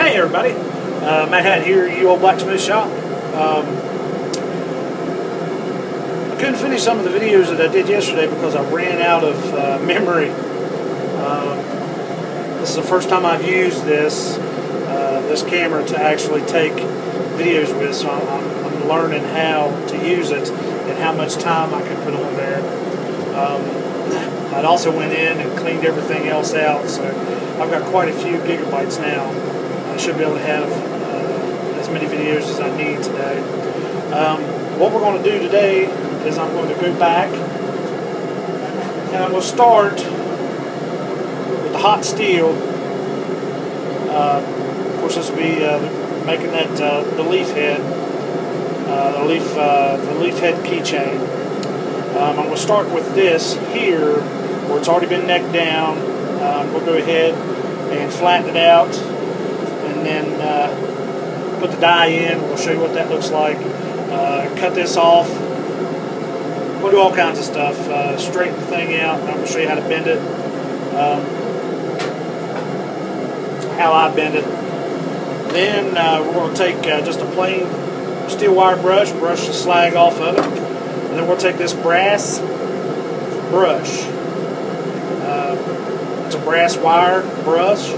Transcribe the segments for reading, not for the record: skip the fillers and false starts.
Hey everybody, Matt Hatton here at Old Blacksmith Shop. I couldn't finish some of the videos that I did yesterday because I ran out of memory. This is the first time I've used this camera to actually take videos with, so I'm learning how to use it and how much time I can put on there. I'd also went in and cleaned everything else out, so I've got quite a few gigabytes now. I should be able to have as many videos as I need today. What we're going to do today is I'm going to go back and I'm going to start with the hot steel. Of course, this will be making that the leaf head, the leaf head keychain. I'm going to start with this here, where it's already been necked down. We'll go ahead and flatten it out, and then put the die in. We'll show you what that looks like. Cut this off. We'll do all kinds of stuff. Straighten the thing out. I'm going to show you how to bend it. How I bend it. Then we're going to take just a plain steel wire brush the slag off of it. And then we'll take this brass brush. It's a brass wire brush.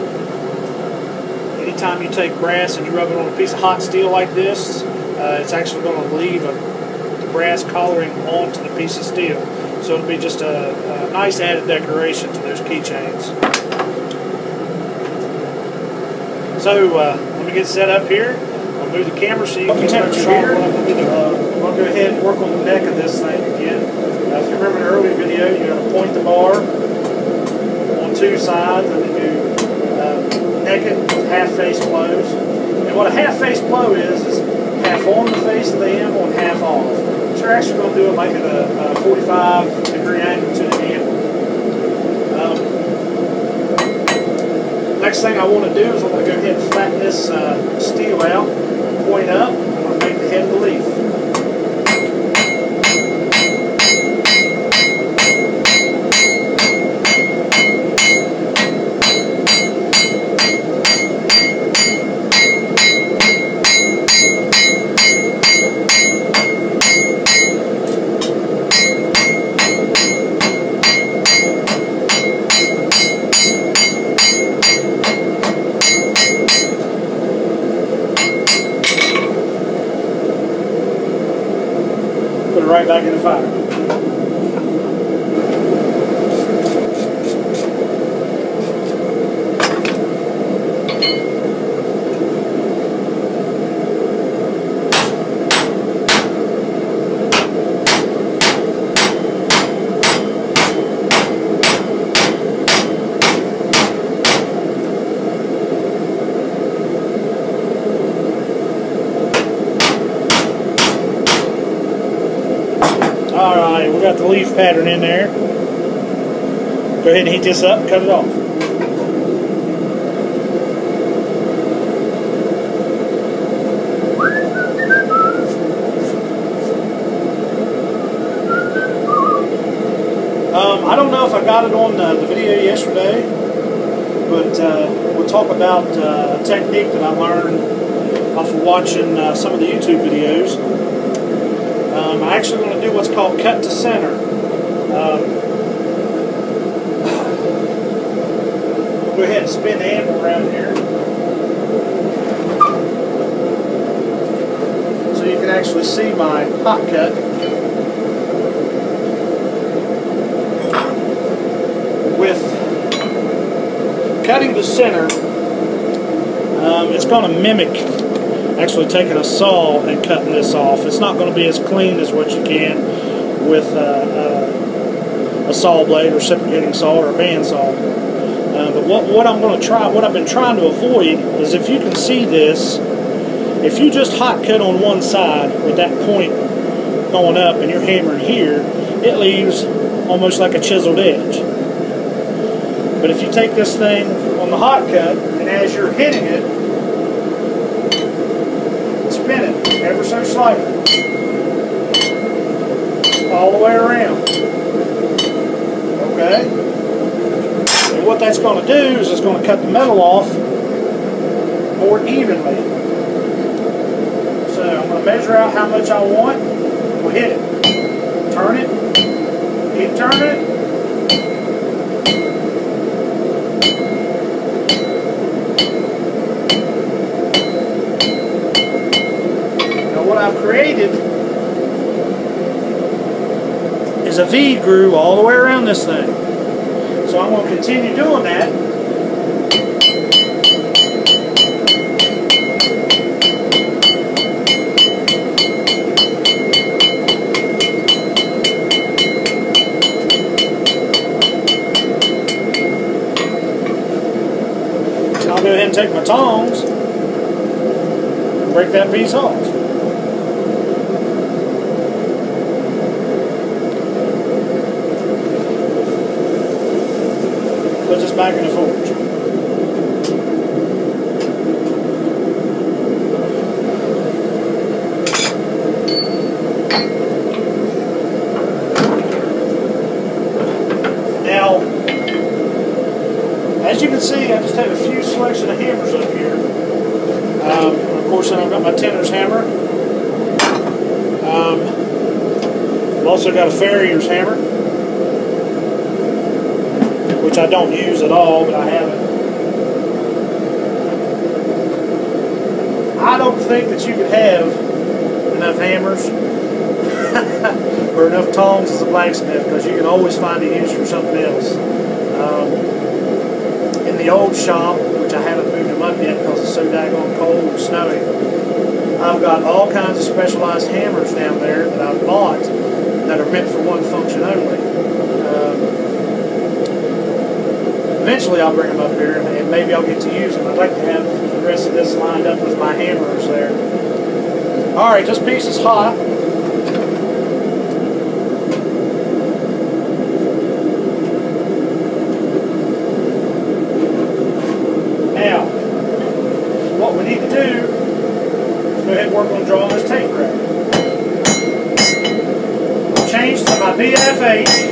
Anytime you take brass and you rub it on a piece of hot steel like this, it's actually going to leave the brass coloring onto the piece of steel. So it'll be just a nice added decoration to those keychains. So let me get set up here. I'll move the camera so you can temperature here. We'll go ahead and work on the neck of this thing again. If you remember the earlier video, you're going to point the bar on two sides and then you neck it with half-face blows. And what a half-face blow is half on the face of the handle and half off. So you're actually going to do it like at a 45-degree angle to the handle. Next thing I want to do is I'm going to go ahead and flatten this steel out, point up, and I'm going to make the head of the leaf. Put it right back in the fire. Alright, we got the leaf pattern in there. Go ahead and heat this up and cut it off. I don't know if I got it on the video yesterday, but we'll talk about a technique that I learned off of watching some of the YouTube videos. I'm actually going to do what's called cut to center. Go ahead and spin the handle around here, so you can actually see my hot cut. With cutting the center, it's going to mimic actually taking a saw and cutting this off. It's not going to be as clean as what you can with a saw blade, reciprocating saw, or a bandsaw. But what I'm going to try, what I've been trying to avoid, is if you can see this, if you just hot cut on one side with that point going up and you're hammering here, it leaves almost like a chiseled edge. But if you take this thing on the hot cut, and as you're hitting it, spin it ever so slightly, all the way around. Okay? And what that's going to do is it's going to cut the metal off more evenly. So I'm going to measure out how much I want. We'll hit it. Turn it. Keep turning it. Now what I've created is a V groove all the way around this thing. So I'm going to continue doing that. I'll go ahead and take my tongs and break that piece off. Put this back in the forge. Now, as you can see, I just have a few selection of hammers up here. Of course, then I've got my Tender's hammer. I've also got a Farrier's hammer, which I don't use at all, but I have it. I don't think that you could have enough hammers or enough tongs as a blacksmith, because you can always find a use for something else. In the old shop, which I haven't moved them up yet because it's so daggone cold and snowy, I've got all kinds of specialized hammers down there that I've bought that are meant for one function only. Eventually I'll bring them up here and maybe I'll get to use them. I'd like to have the rest of this lined up with my hammers there. Alright, this piece is hot. Now, what we need to do is go ahead and work on drawing this tape rack. Change to my BFH.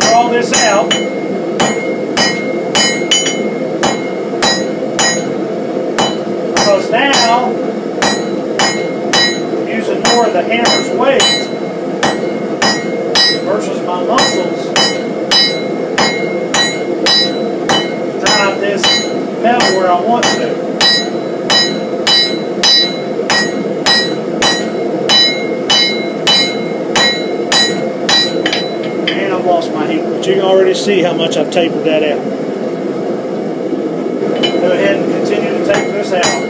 Draw this out. Because now I'm using more of the hammer's weight versus my muscles to drive this metal where I want to. Lost my heat, but you can already see how much I've tapered that out. Go ahead and continue to tape this out.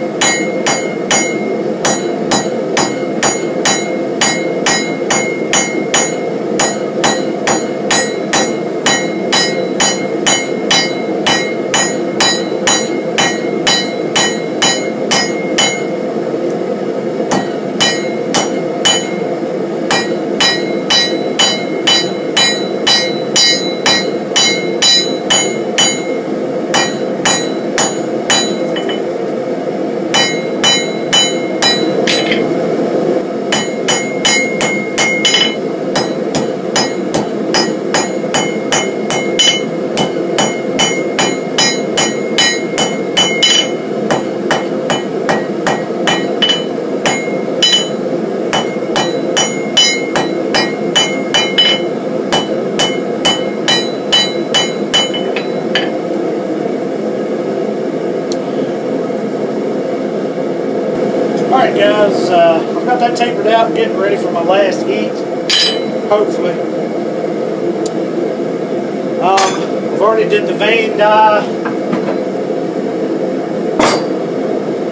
Alright guys, I've got that tapered out, getting ready for my last heat, hopefully. I've already did the vein die.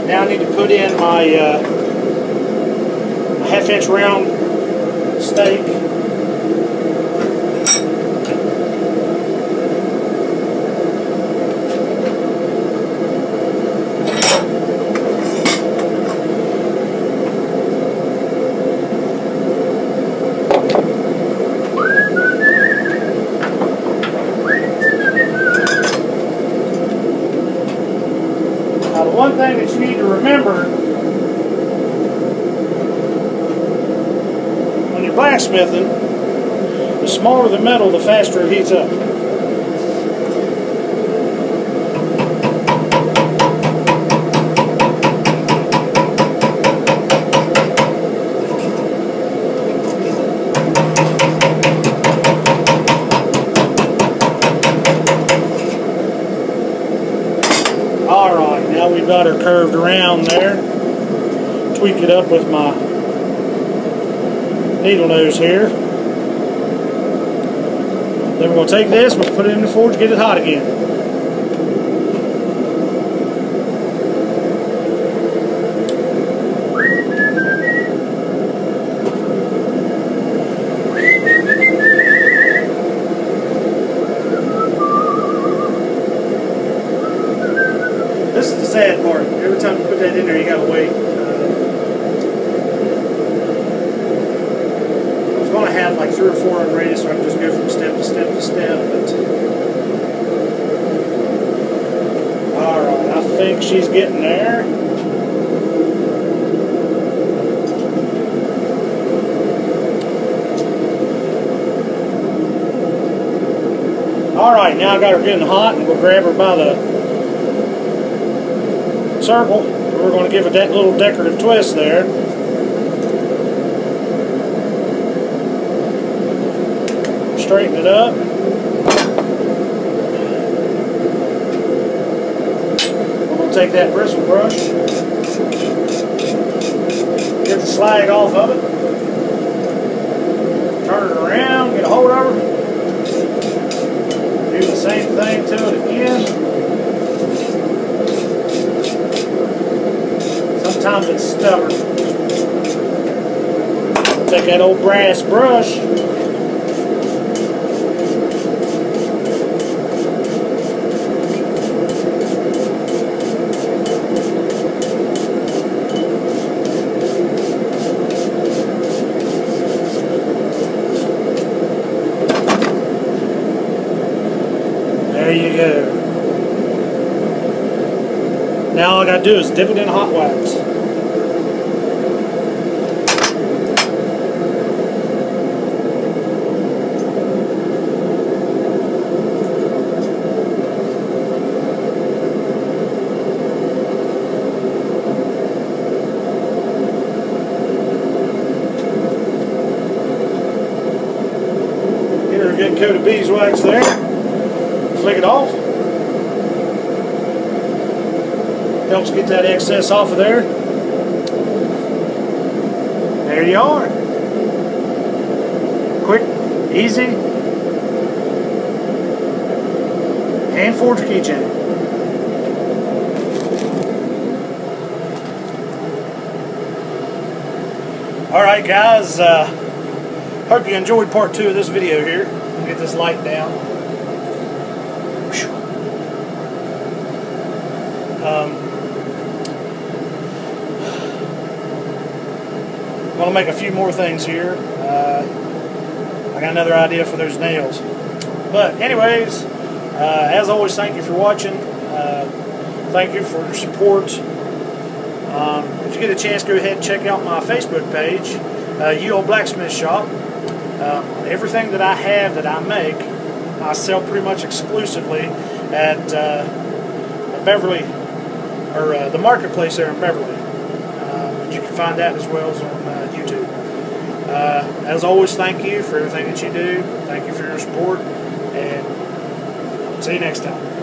Now I need to put in my half-inch round stake. One thing that you need to remember when you're blacksmithing, the smaller the metal, the faster it heats up. got her curved around there. Tweak it up with my needle nose here. Then we're going to take this, we'll put it in the forge, get it hot again. This is the sad part. Every time you put that in there, you gotta wait. I was gonna have like 3 or 4 unrated, so I can just go from step to step to step. But all right, I think she's getting there. All right, now I got her getting hot, and we'll grab her by the circle. We're going to give it that little decorative twist there. Straighten it up. We're going to take that bristle brush, get the slag off of it, turn it around, get a hold of her, do the same thing to it again. Sometimes it's stubborn. Take that old brass brush. There you go. Now all I got to do is dip it in hot wax. Get her a good coat of beeswax there. Flick it off. Helps get that excess off of there. There you are. Quick, easy, hand forged keychain. Alright guys, hope you enjoyed part 2 of this video here. I'll get this light down. I'm going to make a few more things here. I got another idea for those nails. But anyways, as always, thank you for watching. Thank you for your support. If you get a chance, go ahead and check out my Facebook page, UL Blacksmith Shop. Everything that I have that I make, I sell pretty much exclusively at Beverly, or the marketplace there in Beverly. You can find that as well as on YouTube. As always, thank you for everything that you do. Thank you for your support, and see you next time.